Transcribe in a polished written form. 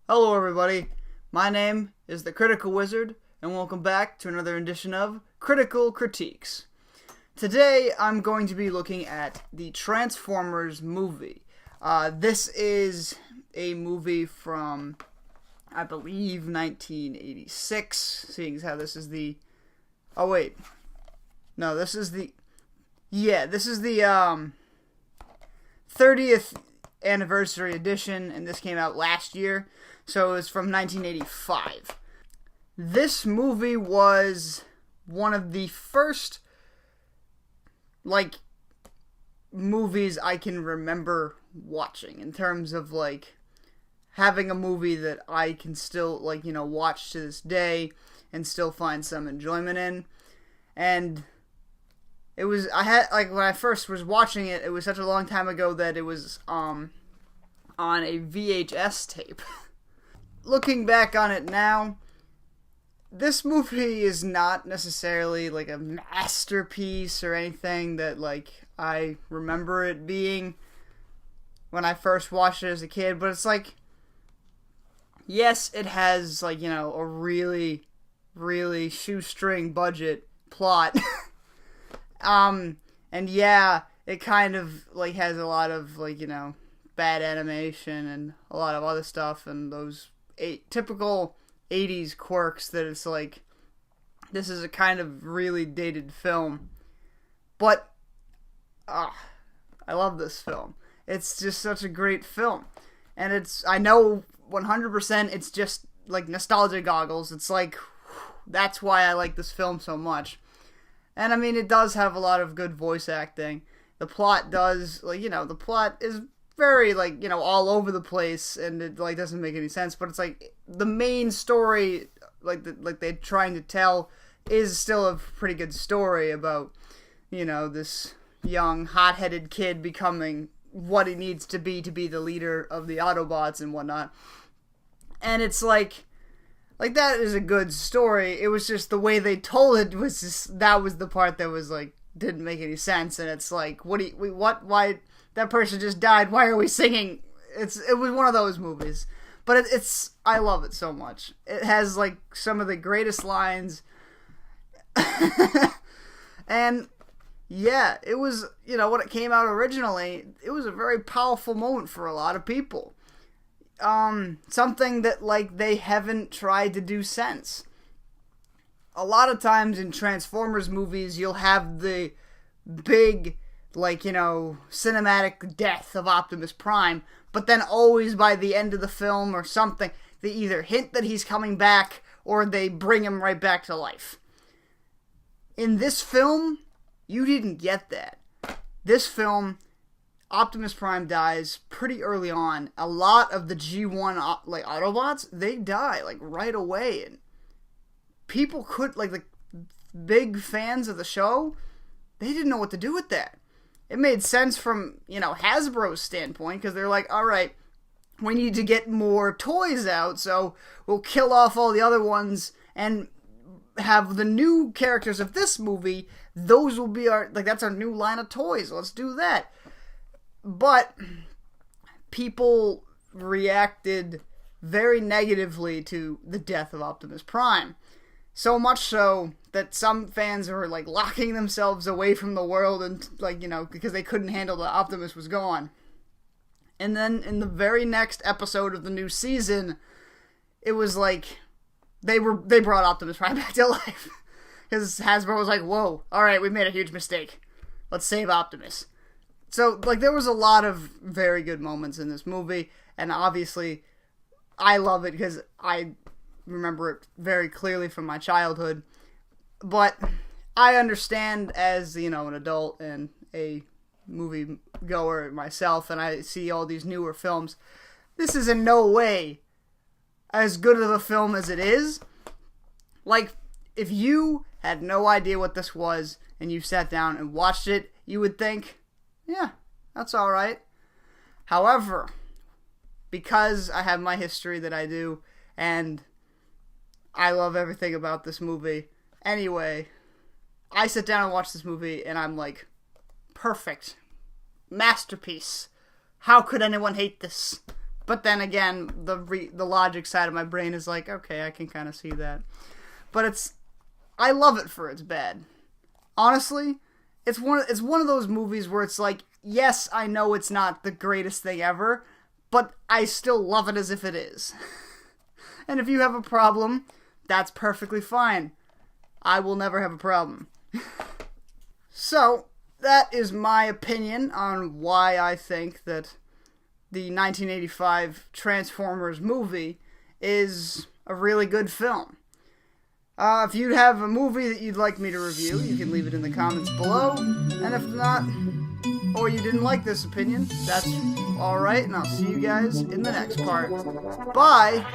Hello, everybody. My name is the Critical Wizard, and welcome back to another edition of Critical Critiques. Today, I'm going to be looking at the Transformers movie. This is a movie from, I believe, 1986, seeing as how this is the... Oh, wait. No, this is the... Yeah, this is the 30th anniversary edition, and this came out last year, so it was from 1985. This movie was one of the first, movies I can remember watching, in terms of, having a movie that I can still, watch to this day, and still find some enjoyment in. And it was, when I first was watching it, it was such a long time ago that it was, on a VHS tape. Looking back on it now, this movie is not necessarily, a masterpiece or anything that, I remember it being when I first watched it as a kid, but it's yes, it has, a really, really shoestring budget plot. And yeah, it kind of, has a lot of, bad animation and a lot of other stuff, and those typical 80s quirks that it's this is a kind of really dated film. But, I love this film. It's just such a great film. And I know 100% it's just, nostalgia goggles. It's that's why I like this film so much. And I mean, it does have a lot of good voice acting. The plot does, the plot is very, all over the place, and it, doesn't make any sense, but it's, the main story, they're trying to tell is still a pretty good story about, this young, hot-headed kid becoming what he needs to be the leader of the Autobots and whatnot. And it's, that is a good story. It was just the way they told it was just, that was the part that was, didn't make any sense, and it's why... That person just died. Why are we singing? It was one of those movies, but I love it so much. It has some of the greatest lines, and yeah, it was when it came out originally, it was a very powerful moment for a lot of people. Something that they haven't tried to do since. A lot of times in Transformers movies, you'll have the big, cinematic death of Optimus Prime, but then always by the end of the film or something, they either hint that he's coming back or they bring him right back to life. In this film, you didn't get that. This film, Optimus Prime dies pretty early on. A lot of the G1 Autobots, they die right away, and people could the big fans of the show, they didn't know what to do with that. It made sense from, Hasbro's standpoint, because they're alright, we need to get more toys out, so we'll kill off all the other ones and have the new characters of this movie, those will be that's our new line of toys, let's do that. But people reacted very negatively to the death of Optimus Prime. So much so that some fans were locking themselves away from the world and because they couldn't handle that Optimus was gone. And then in the very next episode of the new season, it was they brought Optimus Prime back to life. Because Hasbro was whoa, alright, we made a huge mistake. Let's save Optimus. So there was a lot of very good moments in this movie, and obviously I love it because I remember it very clearly from my childhood, but I understand as, an adult and a movie goer myself, and I see all these newer films, this is in no way as good of a film as it is. If you had no idea what this was, and you sat down and watched it, you would think, yeah, that's alright. However, because I have my history that I do, and I love everything about this movie. Anyway, I sit down and watch this movie, and I'm perfect. Masterpiece. How could anyone hate this? But then again, the logic side of my brain is like, okay, I can kind of see that. But I love it for its bad. Honestly, it's one of those movies where it's like, yes, I know it's not the greatest thing ever, but I still love it as if it is. And if you have a problem, that's perfectly fine. I will never have a problem. So, that is my opinion on why I think that the 1985 Transformers movie is a really good film. If you have a movie that you'd like me to review, you can leave it in the comments below. And if not, or you didn't like this opinion, that's alright, and I'll see you guys in the next part. Bye!